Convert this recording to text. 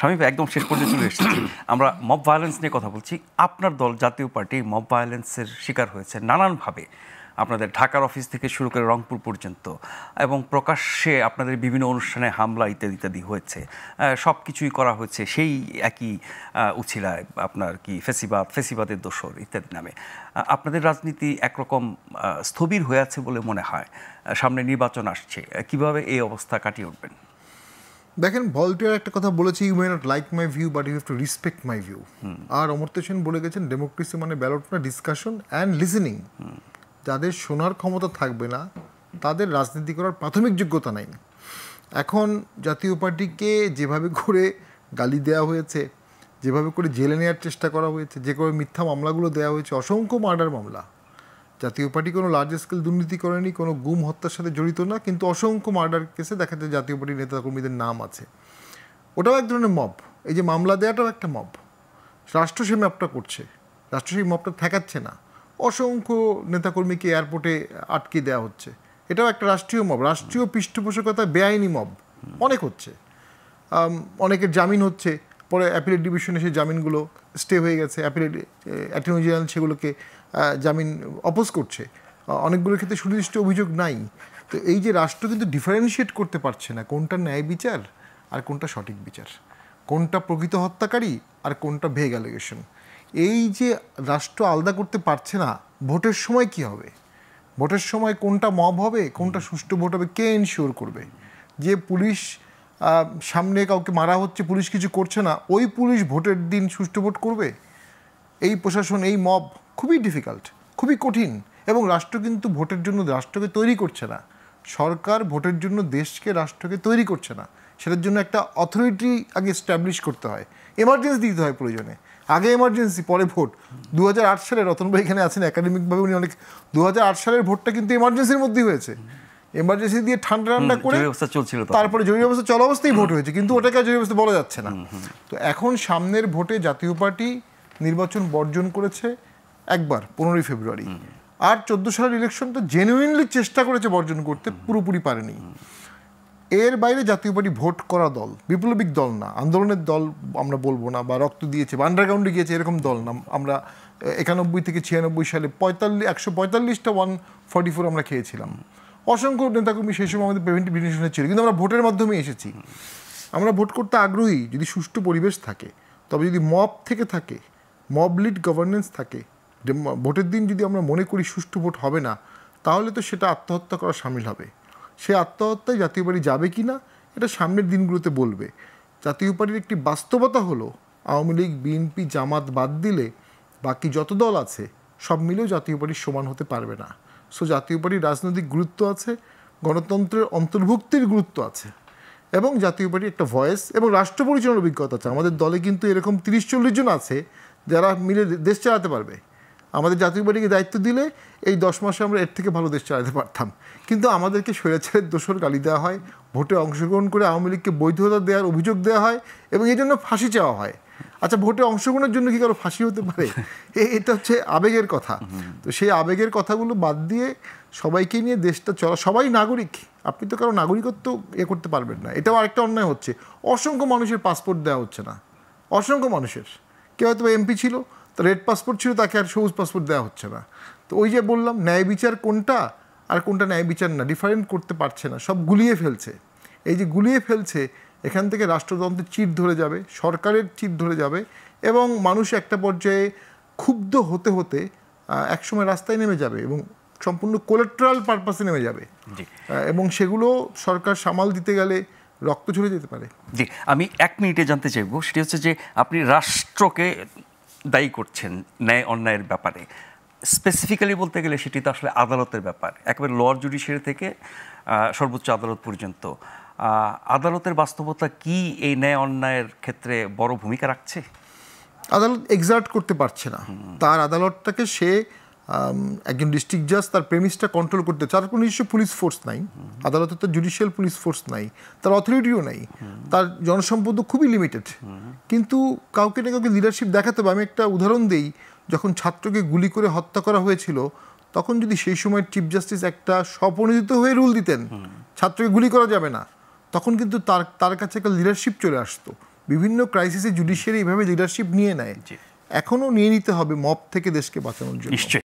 শামীম ভাই, একদম শেষ পর্যন্ত চলে এসেছি। আমরা মব ভায়োলেন্স নিয়ে কথা বলছি। আপনার দল জাতীয় পার্টি মব ভায়োলেন্সের শিকার হয়েছে নানানভাবে, আপনাদের ঢাকার অফিস থেকে শুরু করে রংপুর পর্যন্ত, এবং প্রকাশ্যে আপনাদের বিভিন্ন অনুষ্ঠানে হামলা ইত্যাদি ইত্যাদি হয়েছে। সব কিছুই করা হয়েছে সেই একই উছিলায়, আপনার কি ফেসিবাদের দোসর ইত্যাদি নামে। আপনাদের রাজনীতি একরকম স্থবির হয়ে আছে বলে মনে হয়। সামনে নির্বাচন আসছে, কিভাবে এই অবস্থা কাটিয়ে উঠবেন? দেখেন, ভলটেয়ার একটা কথা বলেছে, you may not like my view but you have to respect my view. আর অমর্ত্য সেন বলে গেছেন, ডেমোক্রেসি মানে ব্যালট না, ডিসকাশন অ্যান্ড লিসেনিং। যাদের শোনার ক্ষমতা থাকবে না তাদের রাজনীতি করার প্রাথমিক যোগ্যতা নাই। এখন জাতীয় পার্টিকে যেভাবে করে গালি দেওয়া হয়েছে, যেভাবে করে জেলে নেওয়ার চেষ্টা করা হয়েছে, যে করে মিথ্যা মামলাগুলো দেওয়া হয়েছে, অসংখ্য মার্ডার মামলা। জাতীয় পার্টি কোনো লার্জ স্কেল দুর্নীতি করেনি, কোনো গুম হত্যার সাথে জড়িত না, কিন্তু অসংখ্য মার্ডার কেসে দেখা যায় জাতীয় পার্টির নেতাকর্মীদের নাম আছে। ওটাও এক ধরনের মব। এই যে মামলা দেওয়াটাও একটা মব। রাষ্ট্র সেই মবটা করছে, রাষ্ট্র সেই মবটা ঠেকাচ্ছে না। অসংখ্য নেতাকর্মীকে এয়ারপোর্টে আটকে দেওয়া হচ্ছে, এটাও একটা রাষ্ট্রীয় মব। রাষ্ট্রীয় পৃষ্ঠপোষকতা বেআইনি মব অনেক হচ্ছে। অনেকের জামিন হচ্ছে, পরে অ্যাপিলেট ডিভিশনে সেই জামিনগুলো স্টে হয়ে গেছে, অ্যাপিলেট অ্যাটর্নি জেনারেল সেগুলোকে জামিন অপোজ করছে। অনেকগুলোর ক্ষেত্রে সুনির্দিষ্ট অভিযোগ নাই। তো এই যে রাষ্ট্র কিন্তু ডিফারেন্সিয়েট করতে পারছে না কোনটা ন্যায় বিচার আর কোনটা সঠিক বিচার, কোনটা প্রকৃত হত্যাকারী আর কোনটা ভেগ অ্যালিগেশন। এই যে রাষ্ট্র আলাদা করতে পারছে না, ভোটের সময় কি হবে, ভোটের সময় কোনটা মব হবে, কোনটা সুষ্ঠু ভোট হবে, কে এনশিওর করবে? যে পুলিশ সামনে কাউকে মারা হচ্ছে, পুলিশ কিছু করছে না, ওই পুলিশ ভোটের দিন সুষ্ঠু ভোট করবে? এই প্রশাসন, এই মব খুবই ডিফিকাল্ট, খুবই কঠিন। এবং রাষ্ট্র কিন্তু ভোটের জন্য রাষ্ট্রকে তৈরি করছে না। সরকার ভোটের জন্য দেশকে, রাষ্ট্রকে তৈরি করছে না। সেটার জন্য একটা অথরিটি আগে এস্টাবলিশ করতে হয়, এমার্জেন্সি দিতে হয় প্রয়োজনে। আগে এমার্জেন্সি, পরে ভোট। 2008 সালে রতন ভাই এখানে আছেন, একাডেমিকভাবে উনি অনেক, 2008 সালের ভোটটা কিন্তু এমার্জেন্সির মধ্যেই হয়েছে। এমার্জেন্সি দিয়ে ঠান্ডা করে তারপরে জরুরি অবস্থা চলা অবস্থায় ভোট হয়েছে, কিন্তু ওটাকে জরুরি অবস্থা বলা যাচ্ছে না। তো এখন সামনের ভোটে জাতীয় পার্টি নির্বাচন বর্জন করেছে একবার 15ই ফেব্রুয়ারি, আর 14 সালের ইলেকশনটা জেনুইনলি চেষ্টা করেছে বর্জন করতে, পুরোপুরি পারেনি। এর বাইরে জাতীয় পার্টি ভোট করা দল, বিপ্লবিক দল না, আন্দোলনের দল আমরা বলবো না, বা রক্ত দিয়েছে বা আন্ডারগ্রাউন্ডে গিয়েছে এরকম দল না। আমরা 91 থেকে 96 সালে 145টা 144 আমরা খেয়েছিলাম। অসংখ্য নেতাকর্মী সেই সময় আমাদের প্রিভেন্টিভ ডিটেনশনে ছিল, কিন্তু আমরা ভোটের মাধ্যমে এসেছি। আমরা ভোট করতে আগ্রহী যদি সুষ্ঠু পরিবেশ থাকে, তবে যদি মব থেকে থাকে, মব লিড গভর্নেন্স থাকে, ভোটের দিন যদি আমরা মনে করি সুষ্ঠু ভোট হবে না, তাহলে তো সেটা আত্মহত্যা করা সামিল হবে। সে আত্মহত্যায় জাতীয় পার্টি যাবে কি না এটা সামনের দিনগুলোতে বলবে। জাতীয় পার্টির একটি বাস্তবতা হলো, আওয়ামী লীগ, বিএনপি, জামাত বাদ দিলে বাকি যত দল আছে সব মিলেও জাতীয় পার্টির সমান হতে পারবে না। সো জাতীয় পার্টির রাজনৈতিক গুরুত্ব আছে, গণতন্ত্রের অন্তর্ভুক্তির গুরুত্ব আছে, এবং জাতীয় পার্টির একটা ভয়েস এবং রাষ্ট্র পরিচালনার অভিজ্ঞতা আছে। আমাদের দলে কিন্তু এরকম 30-40 জন আছে যারা মিলে দেশ চালাতে পারবে। আমাদের জাতীয় পার্টিকে দায়িত্ব দিলে এই 10 মাসে আমরা এর থেকে ভালো দেশ চালাতে পারতাম, কিন্তু আমাদেরকে স্বৈরাচারের দোসর গালি দেওয়া হয়, ভোটে অংশগ্রহণ করে আওয়ামী লীগকে বৈধতা দেওয়ার অভিযোগ দেওয়া হয়, এবং এই জন্য ফাঁসি চাওয়া হয়। আচ্ছা, ভোটে অংশগ্রহণের জন্য কি কারো ফাঁসি হতে পারে? এটা হচ্ছে আবেগের কথা। তো সেই আবেগের কথাগুলো বাদ দিয়ে সবাইকে নিয়ে দেশটা চলা, সবাই নাগরিক, আপনি তো কারো নাগরিকত্ব করতে পারবেন না। এটাও আরেকটা অন্যায় হচ্ছে। অসংখ্য মানুষের পাসপোর্ট দেওয়া হচ্ছে না, অসংখ্য মানুষের। কেউ হয়তো এমপি ছিল, তো রেড পাসপোর্ট ছিল, তাকে আর সবুজ পাসপোর্ট দেওয়া হচ্ছে না। তো ওই যে বললাম, ন্যায় বিচার কোনটা আর কোনটা ন্যায় বিচার না, ডিফারেন্ট করতে পারছে না, সব গুলিয়ে ফেলছে। এই যে গুলিয়ে ফেলছে, এখান থেকে রাষ্ট্রযন্ত্রের চিট ধরে যাবে, সরকারের চিট ধরে যাবে, এবং মানুষ একটা পর্যায়ে ক্ষুব্ধ হতে হতে একসময় রাস্তায় নেমে যাবে এবং সম্পূর্ণ কোলেট্রাল পারপাসে নেমে যাবে, এবং সেগুলো সরকার সামাল দিতে গেলে রক্ত ঝরে যেতে পারে। জি, আমি 1 মিনিটে জানতে চাইব, সেটি হচ্ছে যে আপনি রাষ্ট্রকে দায়ী করছেন ন্যায় অন্যায়ের ব্যাপারে। স্পেসিফিক্যালি বলতে গেলে সেটি তো আসলে আদালতের ব্যাপার, একেবারে লোয়ার জুডিশিয়ারি থেকে সর্বোচ্চ আদালত পর্যন্ত। আদালতের বাস্তবতা কি এই ন্যায় অন্যায়ের ক্ষেত্রে বড় ভূমিকা রাখছে? আদালত এক্সার্ট করতে পারছে না তার আদালতটাকে। সে একজন ডিস্ট্রিক্ট জাজ, তার প্রেমিসটা কন্ট্রোল করতে, তার কোনো নিজস্ব পুলিশ ফোর্স নাই, আদালতে তো জুডিশিয়াল পুলিশ ফোর্স নাই, তার অথরিটিও নাই, তার জনসম্পদও খুবই লিমিটেড। কিন্তু কাউকে না কাউকে লিডারশিপ দেখাতে হবে। আমি একটা উদাহরণ দিই, যখন ছাত্রকে গুলি করে হত্যা করা হয়েছিল, তখন যদি সেই সময় চিফ জাস্টিস একটা স্বপ্রণোদিত হয়ে রুল দিতেন ছাত্রকে গুলি করা যাবে না, তখন কিন্তু তার কাছে একটা লিডারশিপ চলে আসতো, বিভিন্ন ক্রাইসিসে জুডিশিয়ারি এইভাবে লিডারশিপ নিয়ে নেয়, জি। এখনো নিয়ে নিতে হবে মব থেকে দেশকে বাঁচানোর জন্য। নিশ্চয়ই।